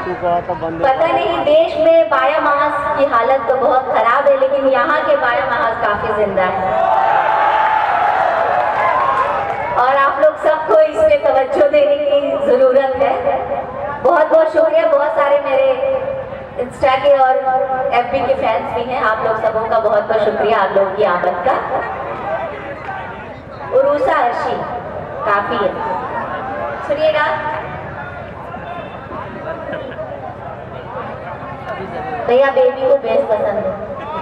पता नहीं देश में बाया महाज की हालत तो बहुत खराब है, लेकिन यहाँ के बाया महाज काफी जिंदा है और आप लोग सबको इस पे तवज्जो देने की जरूरत है। बहुत बहुत शुक्रिया। बहुत सारे मेरे इंस्टा के और एफबी के फैंस भी हैं। आप लोग सबों का बहुत बहुत शुक्रिया आप लोगों की आमद का। उरूसा अर्शी काफी है, सुनिएगा। भैया बेबी को बेस पसंद है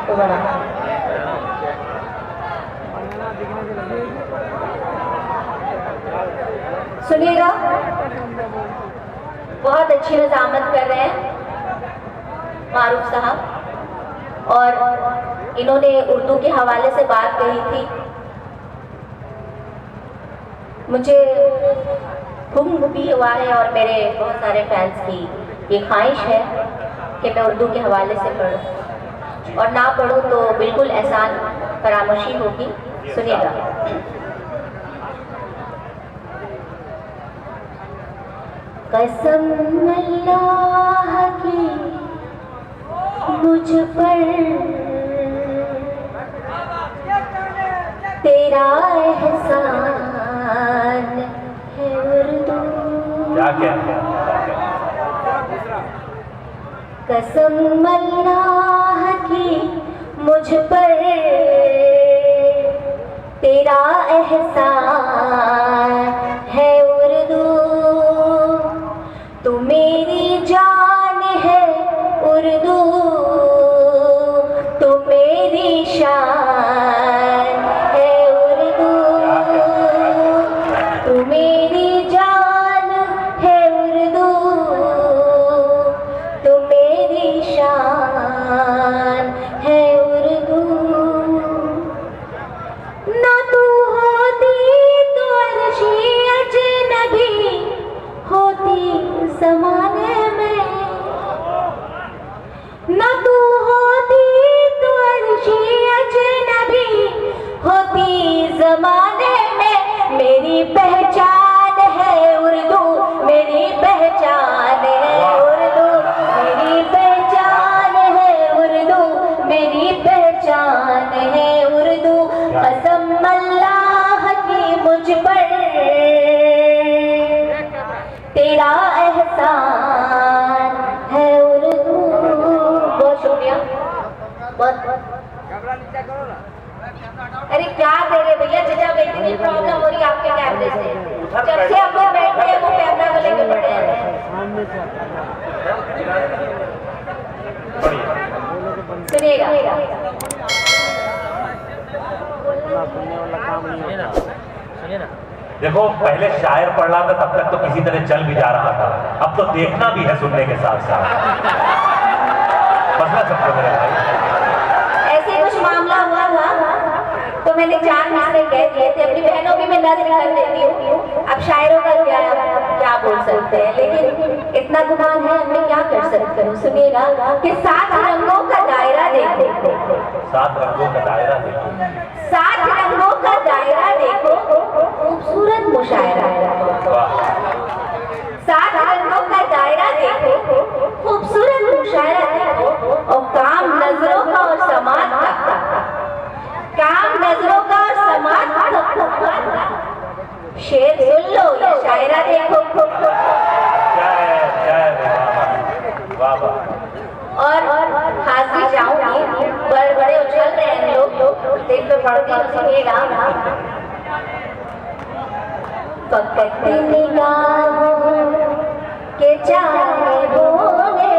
तो बड़ा सुनिएगा। बहुत अच्छी नज़ामत कर रहे हैं मारूफ साहब, और इन्होंने उर्दू के हवाले से बात कही थी। मुझे गुम भी हुआ है और मेरे बहुत सारे फैंस की ये ख्वाहिश है कि मैं उर्दू के हवाले से पढ़ूं, और ना पढ़ूं तो बिल्कुल एहसान फरामोशी होगी। सुनिएगा। कसम अल्लाह की मुझ पर तेरा एहसान है उर्दू। कसम अल्लाह की मुझ पर तेरा एहसान है उर्दू। तू मेरी जान है उर्दू, तू मेरी शान है उर्दू। तू मेरी जान है उर्दू, तू मेरी शान है उर्दू। ना तू होती तो अर्शी अजनबी होती ज़माने में, ना तू होती तो अर्शी अजनबी होती ज़माने में। मेरी पहचान है उर्दू, मेरी पहचान है उर्दू, मेरी पहचान है उर्दू, मेरी पहचान है उर्दू। कसम अल्लाह की मुझ पर तेरा एहसान है उर्दू। बहुत शुक्रिया। बहुत अरे क्या दे रहे भैया, जजा बेटी की प्रॉब्लम हो रही है आपके कैमरे से। जब से आप लोग बैठे हैं वो कैमरा को लेकर पड़े हैं। सुनिएगा। देखो, पहले शायर पढ़ रहा था तब तक तो किसी तरह चल भी जा रहा था, अब तो देखना भी है सुनने के साथ साथ। मसला सबको मेरे भाई। ऐसे कुछ मामला हुआ था तो मैंने 4 मिसरे कह दिए थे। अपनी बहनों की मैं नज़र कर देती हूँ, अब शायरों का क्या बोल सकते हैं, लेकिन इतना गुमान है मैं क्या कर सकते हूँ। सुनिएगा कि 7 रंगों का दायरा देखो, 7 रंगों का दायरा देखो, 7 रंगों का दायरा देखो, खूबसूरत मुशायरा। 7 रंगों का दायरा देखो, खूबसूरत मुशायरा देखो, और काम नजरों का और समाज का, काम नजरों का और समाज का। शेर सुन लो या शायरा देखो। और हाजिरी चाहूंगी, बड़े उछल रहे हैं लोग, देख तो पढ़ती हूँ। सुनिएगा। फकत निगाहों के चाहे बोले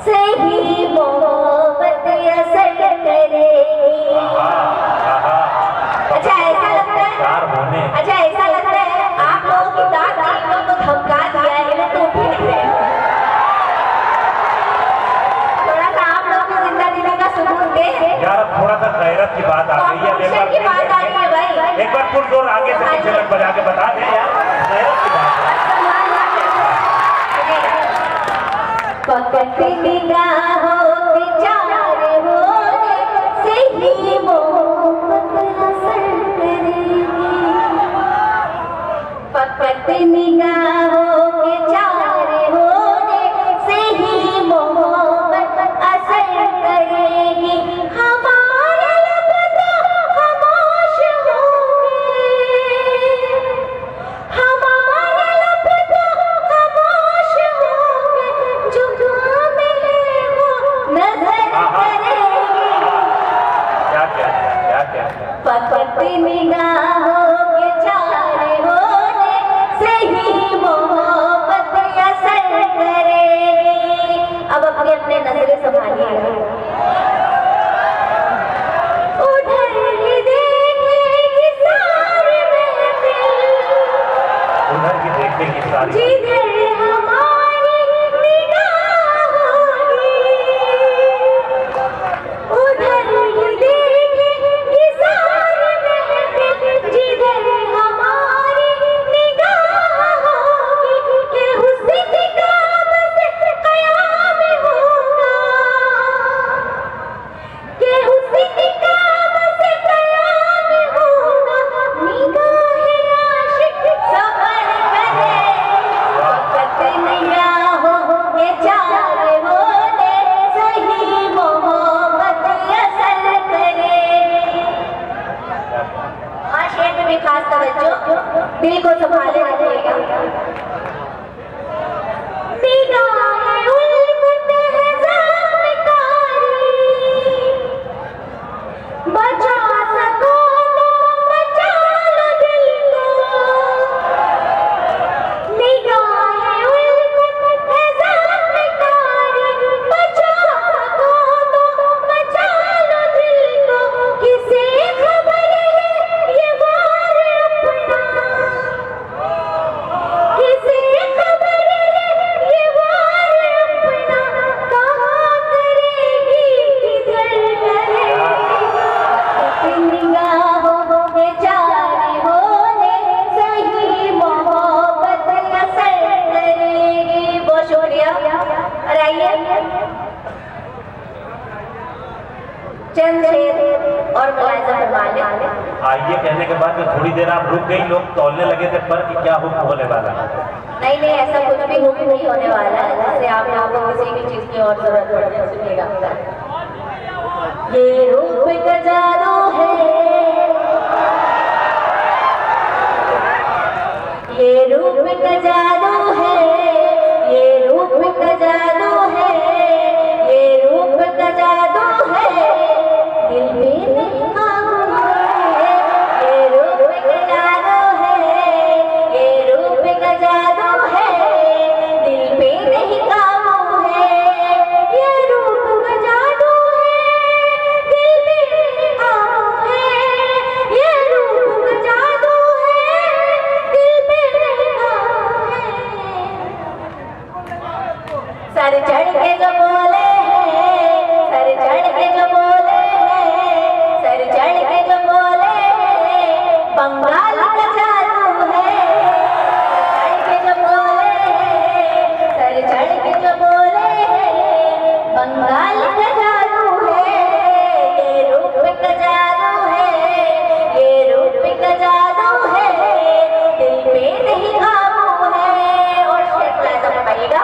सही मोहब्बत असर करेगी। अच्छा ऐसा लगता है, अच्छा ऐसा लगता है आप लोगों की दाद दिलों को धमका दिया है, मैं तो उठ नहीं रहे। थोड़ा सा आप लोग की जिंदा दिली का सबूत दे यार। अब थोड़ा सा गैरत की बात आ गई है, की बात आ रही है भाई। एक बार फुल जोर आगे से पीछे तक बजा के बता दे यार, गैरत की बात। फकत निगाहों के चाहे बोले सही मोहब्बत असर करेगी। फकत निगाहों के उधर की देखेंगी सारी जिधर हमारी निगाह होगी उधर ही देखेंगी सारी महफिल। जिधर हमारी निगाह होगी कि हुस्न का बस क़याम होगा, कि हुस्न का बस क़याम होगा। निगाह आशिक सफर करे वक़्त निगाहों के चार होने सही मोहब्बत असर करे। हाँ, शेर में भी खास तवज्जो, दिल को संभाले रखिएगा। निगाहें उल्फत है ज़ामकारी, बचा सको तो बचा लो दिल को। निगाहें उल्फत है ज़ामकारी, बचा सको तो बचा लो दिल को। किसे खबर है ये वार अपना, किसे खबर है ये वार अपना। कहाँ करेगी किधर करेगी, निगाहों के जारी होने सही मोहब्बत असर करेगी। बहुत शुक्रिया। और आइए चंद शेर और मुलाहिज़ा फरमा लें। आइए कहने के बाद जो थोड़ी देर आप रुक गई, लोग तौलने लगे थे पर कि क्या हुक्म होने वाला। नहीं नहीं, ऐसा कुछ भी हुक्म नहीं होने वाला है जिससे आप लोगों को किसी भी चीज की और जरूरत पड़ जाए। सुनिएगा, ये रूप का जादू है, ये रूप का जादू है, ये रूप का जादू है, ये रूप का जादू है। दिल पे नहीं काबू है, ये रूप का जादू है, ये रूप का जादू है। दिल पे नहीं काबू है, ये रूप का जादू है। दिल पे नहीं काबू है, ये रूप का जादू है। दिल पे नहीं काबू है। सर चढ़ के जो बोले हैं, सर चढ़ के जो बोले हैं, सर चढ़ के जो बोले हैं, बंगाल का जादू है। चढ़ के जो बोले हैं, सर चढ़ के जो बोले हैं, बंगाल का जादू है। ये रूप का जादू है, ये रूप का जादू है। दिल पे नहीं काबू है। और शेर मुलाहिज़ा फरमाइएगा।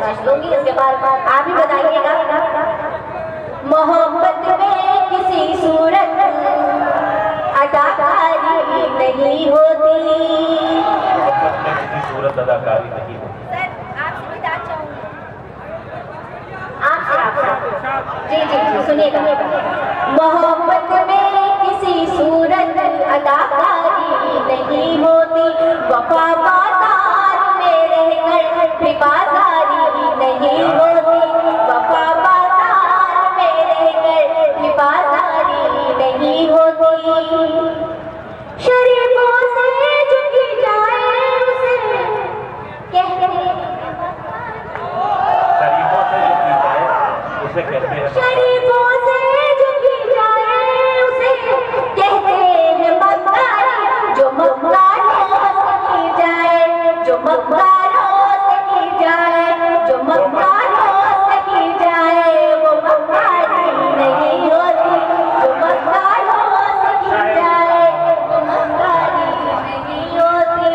आशीष दूंगी, उसके बाद आप ही बताइएगा। मोहब्बत में किसी सूरत अदाकारी नहीं होती। मोहब्बत में किसी सूरत अदाकारी नहीं होती। सर आपसे भी बात चाहूंगी, आपसे जी जी जी सुनिएगा। मोहब्बत में किसी सूरत अदाकारी नहीं होती, वफा बाजार में रहकर भी बाजारी नहीं होती, वफा बाजार में रहकर भी बाजारी नहीं होती। शरीफों से झुकी जाए उसे कहते शरीफों से जो की जाए उसे कहते हैं शरीफों से झुकी जाए उसे कहते हैं मक्कारी, जो मक्कारों से की जाए, जो मक्कारों से की जाए, जो मक्कारों से की जाए वो मक्कारी नहीं होती, जो मक्कारों से की जाए वो मक्कारी नहीं होती।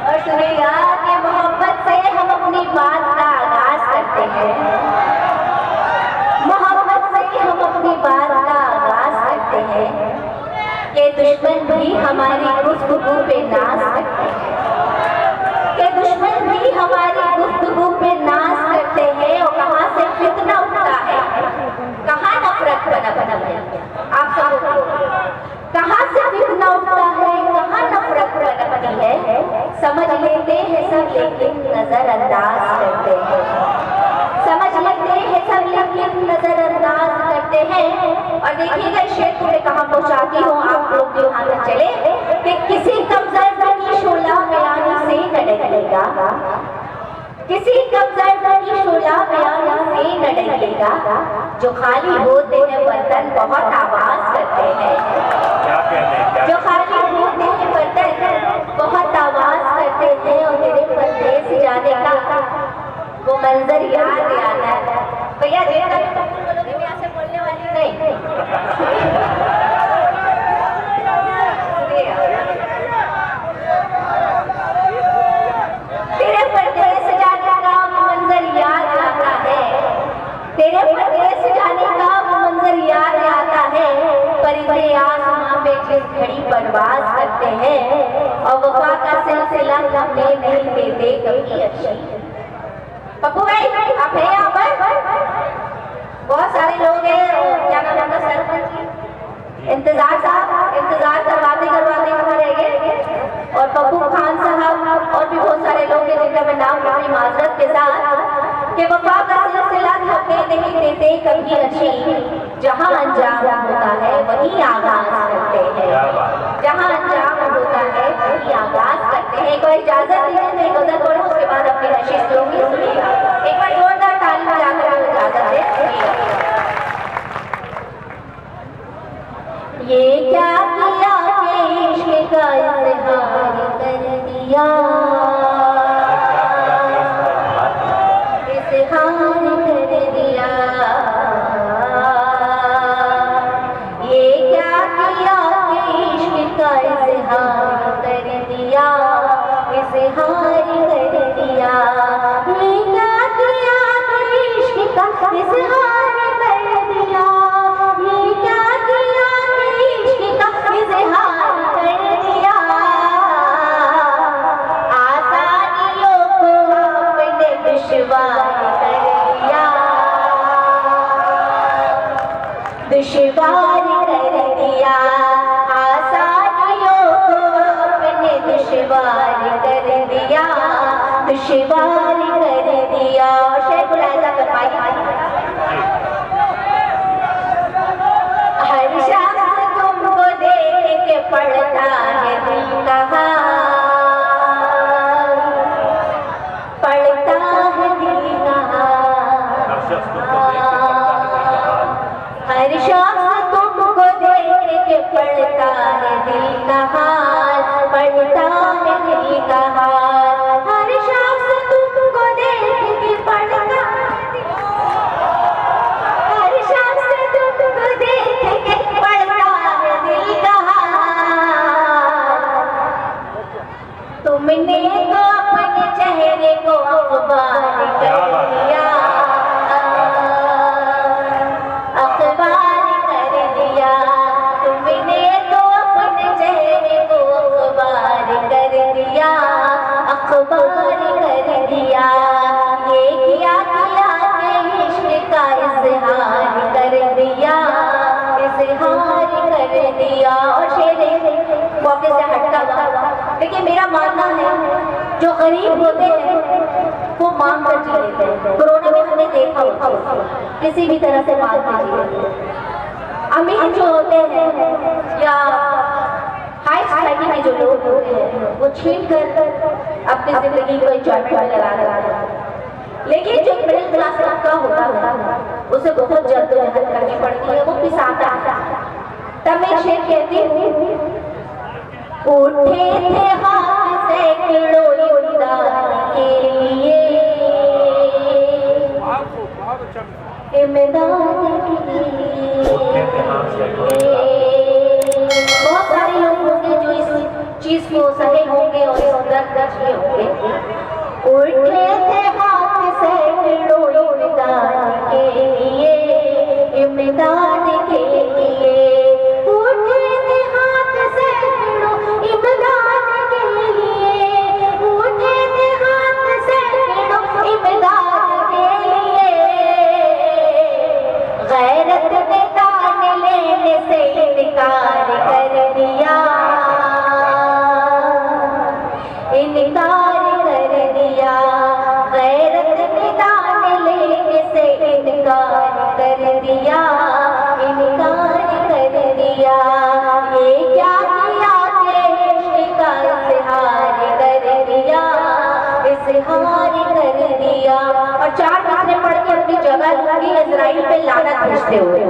और सुनिएगा कि मोहब्बत से हम अपनी बात का आगाज करते हैं, मोहब्बत से हम अपनी बात का आगाज करते हैं कि दुश्मन भी हमारी गुफ्तगू पे नाज करते हैं, कि दुश्मन भी हमारी गुफ्तगू पे नाज करते हैं। और कहाँ से फितना उठता है, कहाँ नफरत पनपती है, आप सब कहाँ से फितना उठता है, कहाँ नफरत पनपती है, समझ लेते हैं सब लेकिन नजरअंदाज करते हैं, समझ लेते हैं सब लेकिन नजरअंदाज करते हैं। और देखिएगा इस शेर को मैं कहाँ पहुँचाती हूँ, आप लोग भी वहाँ तक चले कि किसी कमजोर की शोला बयानी से न डरेगा, किसी कमजोर की शोला बयानी से न डरेगा, जो खाली होते हैं बर्तन बहुत आवाज करते हैं, क्या कहते हैं, जो खाली होते हैं बर्तन बहुत आवाज करते हैं। और तेरे परदेस जाने का वो मंजर याद आता है। भैया जितना भी तुम बोलोगे मैं यहाँ से बोलने वाली नहीं। तेरे परदेस जाने का वो मंजर याद आता है, तेरे परदेस जाने का वो मंजर याद आता है। परिंदे आसमां पे जिस घड़ी परवाज करते हैं और वफा का सिलसिला हमने नहीं देते कभी अच्छी। पप्पू भाई आप हैं यहाँ पर? बहुत सारे लोग हैं, क्या नाम है सरपंच जी? इंतजार साहब इंतजार करवाते करवाते कहाँ रह गए। और पप्पू खान साहब और भी बहुत सारे लोग हैं जिनका मैं नाम अपनी माजरत के साथ कि वफा का सिलसिला थकने नहीं देते कभी अच्छी। जहाँ अंजाम होता है वही आगाज करते हैं, जहाँ अंजाम होता है वही आगाज करते हैं। एक बार इजाजत दीजिए मैं गजल पढ़ूं, उसके बाद अपनी नशीश लूंगी। सुनिएगा एक बार जोरदार ताली बजाकर इजाजत दे। ये क्या किया कि इश्क का इज़हार कर दिया, इज़हार कर दिया। ये क्या किया कि इश्क का इज़हार कर दिया, इज़हार कर दिया। ये क्या किया कि इश्क का इज़हार कर दिया, ये क्या किया कि इश्क का इज़हार कर दिया। आसानियों को आपने दुश्वार कर दिया, दुश्वार कर दिया। आसानियों को आपने दुश्वार कर दिया, दुश्वार कर दिया। शेर बुलाया फरमाइए। हर शख्स तुमको देख के पढ़ता है दिल का हाल, पढ़ता है दिल का हाल। हर शख्स तुमको देख के पढ़ता है दिल का हाल, हर शख्स तुमको देख के पढ़ता है दिल का हाल, पढ़ता है दिल का हाल। हर शख्स तुमको देख के पढ़ता, हर शख्स तुमको देख के पढ़ता है दिल का हाल। तो अपने चेहरे को अखबार कर दिया, अखबार कर दिया। तुमने तो अपने चेहरे को अखबार कर दिया, अखबार कर दिया। ये किया किया के इश्क का इज़हार कर दिया, इज़हार कर दिया। और शेर मौके से हटता हुआ, देखिए मेरा मानना है जो गरीब होते हैं वो मांग कर जी लेते हैं। कोरोना में हमने देखा होगा किसी भी तरह से मांग कर जी लेते हैं। अमीर जो होते हैं या हाई सोसाइटी में जो लोग होते हैं वो छीन कर अपनी जिंदगी को एंजॉयमेंट में लगा रहा है। लेकिन जो मिडिल क्लास का होता है उसे बहुत जद्दोजहद करनी पड़ती है, वो पिसाता है। तब मैं शेर कहती हूँ, उठे थे हाथ सैकड़ों इमदाद के लिए, इमदाद के लिए। बहुत सारे लोग होंगे जो इस चीज को सहे होंगे और इस दर्द जिए होंगे। उठे थे हाथ सैकड़ों इमदाद के लिए, इमदाद के लिए। उठे थे हाथ सैकड़ों इमदाद के लिए, उठे थे हाथ सैकड़ों इमदाद के लिए। गैरत ने दान लेने से इनकार कर दिया, इनकार कर दिया। गैरत ने दान लेने से इनकार कर दिया, इनकार कर दिया। ये क्या किया के इश्क का इज़हार कर दिया, इज़हार कर दिया। और चार दूसरे पढ़ के अपनी जगह लूंगी इज़राइल पे लानत भेजते हुए।